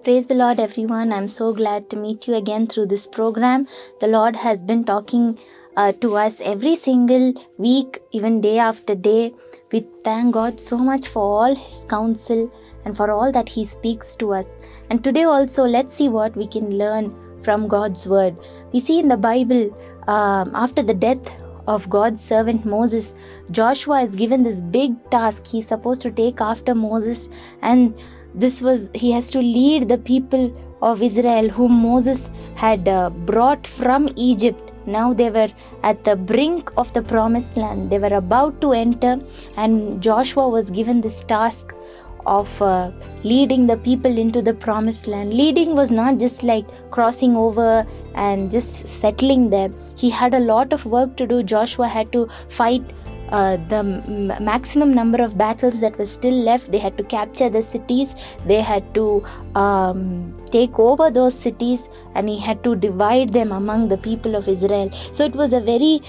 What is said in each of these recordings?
Praise the Lord, everyone. I'm so glad to meet you again through this program. The Lord has been talking to us every single week, even day after day. We thank God so much for all His counsel and for all that He speaks to us. And today also, let's see what we can learn from God's Word. We see in the Bible, after the death of God's servant Moses, Joshua is given this big task. He's supposed to take after Moses, and he has to lead the people of Israel whom Moses had brought from Egypt. Now they were at the brink of the promised land. They were about to enter, and Joshua was given this task of leading the people into the promised land. Leading was not just like crossing over and just settling there. He had a lot of work to do. Joshua had to fight the maximum number of battles that were still left. They had to capture the cities. They had to take over those cities, and he had to divide them among the people of Israel. So it was a very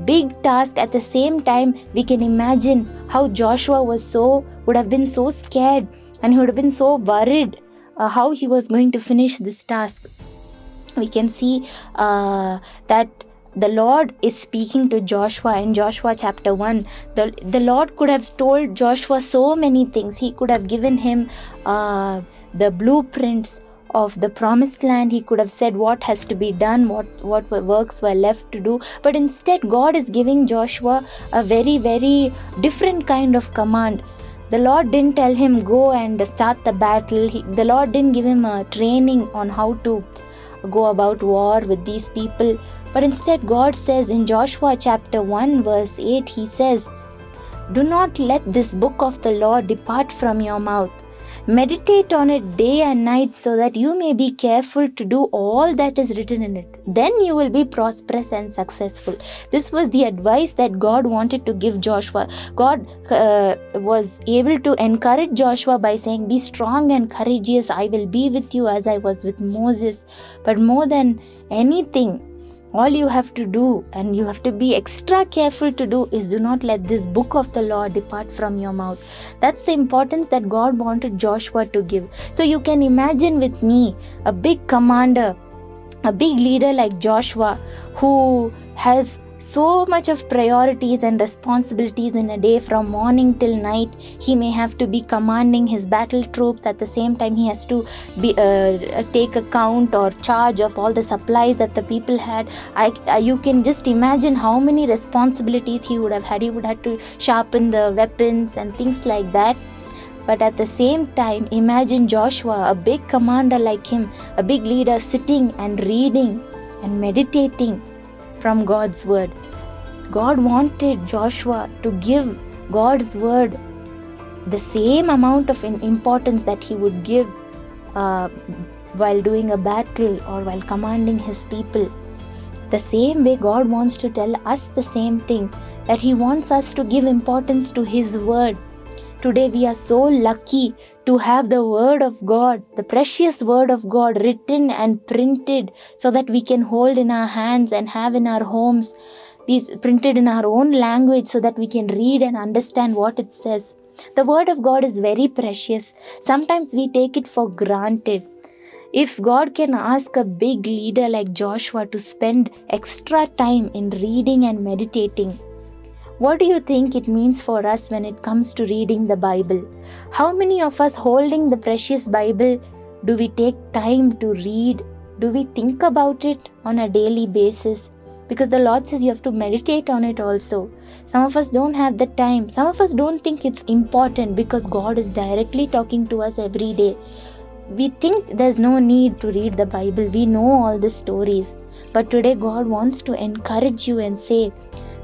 big task. At the same time, we can imagine how Joshua would have been so scared, and he would have been so worried how he was going to finish this task. We can see that the Lord is speaking to Joshua in Joshua chapter 1. The Lord could have told Joshua so many things. He could have given him the blueprints of the promised land. He could have said what has to be done, what works were left to do. But instead, God is giving Joshua a very, very different kind of command. The Lord didn't tell him go and start the battle. The Lord didn't give him a training on how to go about war with these people. But instead, God says in Joshua chapter 1 verse 8, He says, "Do not let this book of the law depart from your mouth. Meditate on it day and night so that you may be careful to do all that is written in it. Then you will be prosperous and successful." This was the advice that God wanted to give Joshua. God was able to encourage Joshua by saying, "Be strong and courageous. I will be with you as I was with Moses." But more than anything, all you have to do, and you have to be extra careful to do, is do not let this book of the law depart from your mouth. That's the importance that God wanted Joshua to give. So you can imagine with me a big commander, a big leader like Joshua, who has so much of priorities and responsibilities in a day from morning till night. He may have to be commanding his battle troops. At the same time, he has to be take account or charge of all the supplies that the people had. You can just imagine how many responsibilities he would have had. He would have to sharpen the weapons and things like that. But at the same time, imagine Joshua, a big commander like him, a big leader, sitting and reading and meditating from God's word. God wanted Joshua to give God's word the same amount of importance that he would give while doing a battle or while commanding his people. The same way God wants to tell us the same thing, that He wants us to give importance to His word. Today we are so lucky to have the word of God, the precious word of God, written and printed so that we can hold in our hands and have in our homes, these printed in our own language so that we can read and understand what it says. The word of God is very precious. Sometimes we take it for granted. If God can ask a big leader like Joshua to spend extra time in reading and meditating, what do you think it means for us when it comes to reading the Bible? How many of us holding the precious Bible do we take time to read? Do we think about it on a daily basis? Because the Lord says you have to meditate on it also. Some of us don't have the time. Some of us don't think it's important because God is directly talking to us every day. We think there's no need to read the Bible. We know all the stories. But today God wants to encourage you and say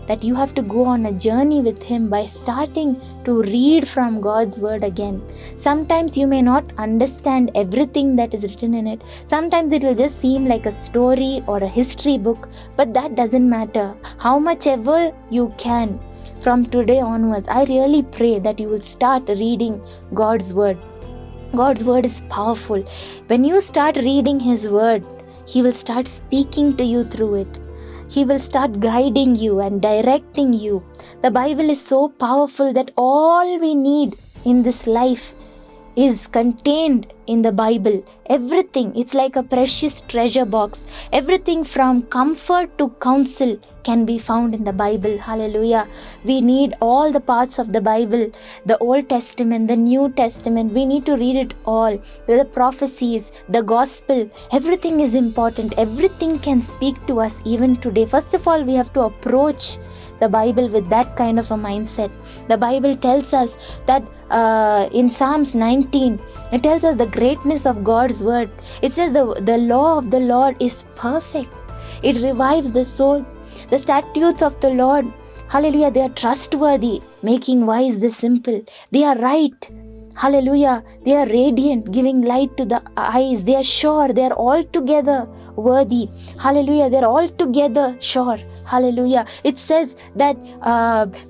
that you have to go on a journey with Him by starting to read from God's word again. Sometimes you may not understand everything that is written in it. Sometimes it will just seem like a story or a history book, but that doesn't matter. How much ever you can from today onwards, I really pray that you will start reading God's word. God's word is powerful. When you start reading His word, He will start speaking to you through it. He will start guiding you and directing you. The Bible is so powerful that all we need in this life is contained in the Bible. Everything, it's like a precious treasure box. Everything from comfort to counsel can be found in the Bible. Hallelujah. We need all the parts of the Bible, the Old Testament, the New Testament. We need to read it all. The prophecies, the gospel, everything is important. Everything can speak to us even today. First of all, we have to approach the Bible with that kind of a mindset. The Bible tells us that in Psalms 19, it tells us the greatness of God's word. It says the law of the Lord is perfect. It revives the soul. The statutes of the Lord, hallelujah, they are trustworthy, making wise the simple. They are right. Hallelujah. They are radiant, giving light to the eyes. They are sure. They are altogether worthy. Hallelujah. They are altogether sure. Hallelujah. It says that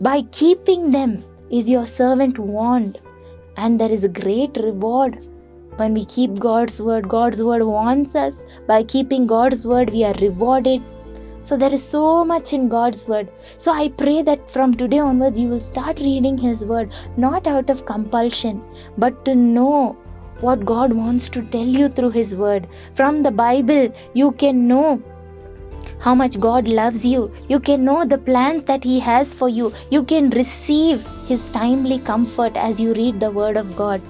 by keeping them is your servant warned. And there is a great reward when we keep God's word. God's word warns us. By keeping God's word, we are rewarded. So there is so much in God's word. So I pray that from today onwards you will start reading His word, not out of compulsion, but to know what God wants to tell you through His word. From the Bible, you can know how much God loves you. You can know the plans that He has for you. You can receive His timely comfort as you read the word of God.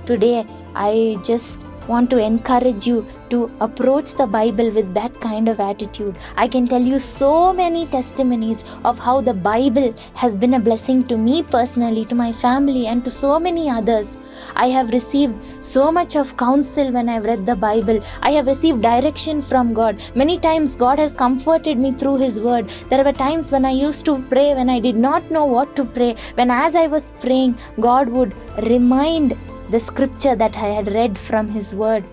Today, I just want to encourage you to approach the Bible with that kind of attitude. I can tell you so many testimonies of how the Bible has been a blessing to me personally, to my family, and to so many others. I have received so much of counsel when I've read the Bible. I have received direction from God. Many times God has comforted me through His word. There were times when I used to pray when I did not know what to pray. When as I was praying, God would remind the scripture that I had read from His word,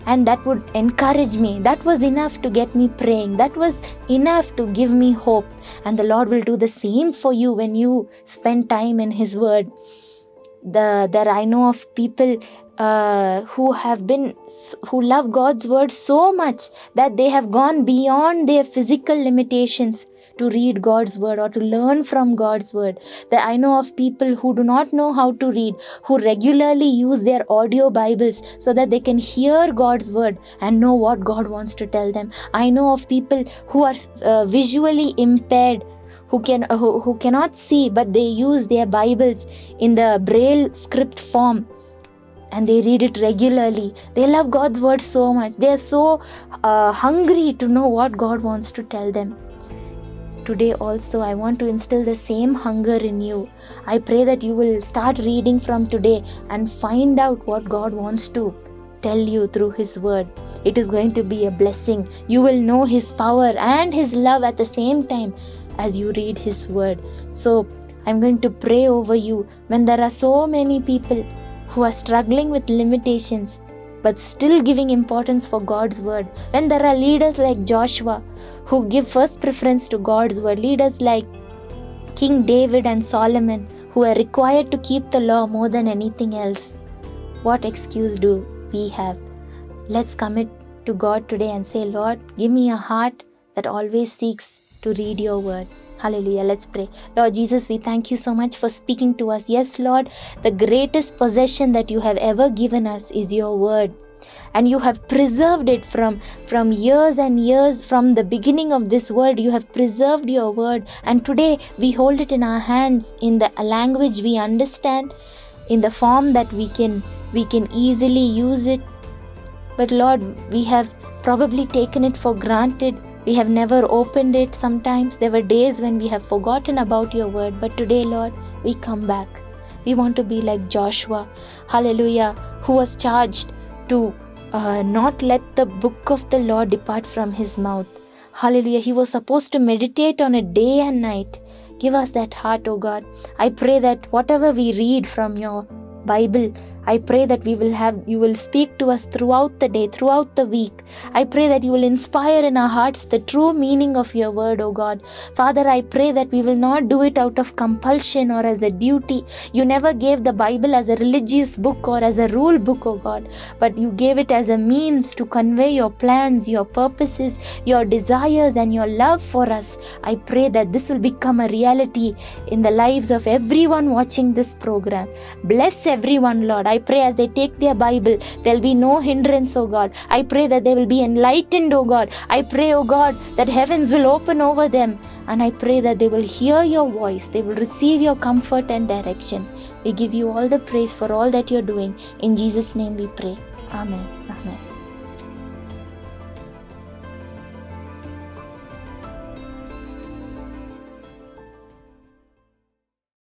and that would encourage me. That was enough to get me praying. That was enough to give me hope. And the Lord will do the same for you when you spend time in His word. There I know of people who love God's word so much that they have gone beyond their physical limitations to read God's word or to learn from God's word. That I know of people who do not know how to read, who regularly use their audio Bibles so that they can hear God's word and know what God wants to tell them. I know of people who are visually impaired, who cannot see, but they use their Bibles in the Braille script form and they read it regularly. They love God's word so much. They are so hungry to know what God wants to tell them. Today also, I want to instill the same hunger in you. I pray that you will start reading from today and find out what God wants to tell you through His word. It is going to be a blessing. You will know His power and His love at the same time as you read His word. So I'm going to pray over you when there are so many people who are struggling with limitations but still giving importance for God's word. When there are leaders like Joshua who give first preference to God's word, leaders like King David and Solomon who are required to keep the law more than anything else, what excuse do we have? Let's commit to God today and say, Lord, give me a heart that always seeks to read your word. Hallelujah. Let's pray. Lord Jesus, we thank you so much for speaking to us. Yes, Lord, the greatest possession that you have ever given us is your word. And you have preserved it from years and years. From the beginning of this world, you have preserved your word. And today we hold it in our hands in the language we understand, in the form that we can easily use it. But Lord, we have probably taken it for granted. We have never opened it sometimes. There were days when we have forgotten about your word. But today, Lord, we come back. We want to be like Joshua, hallelujah, who was charged to not let the book of the law depart from his mouth. Hallelujah. He was supposed to meditate on it day and night. Give us that heart, oh God. I pray that whatever we read from your Bible, I pray that you will speak to us throughout the day, throughout the week. I pray that you will inspire in our hearts the true meaning of your word, O God. Father, I pray that we will not do it out of compulsion or as a duty. You never gave the Bible as a religious book or as a rule book, O God, but you gave it as a means to convey your plans, your purposes, your desires, and your love for us. I pray that this will become a reality in the lives of everyone watching this program. Bless everyone, Lord. I pray as they take their Bible, there'll be no hindrance, oh God. I pray that they will be enlightened, oh God. I pray, oh God, that heavens will open over them. And I pray that they will hear your voice. They will receive your comfort and direction. We give you all the praise for all that you're doing. In Jesus' name we pray. Amen. Amen.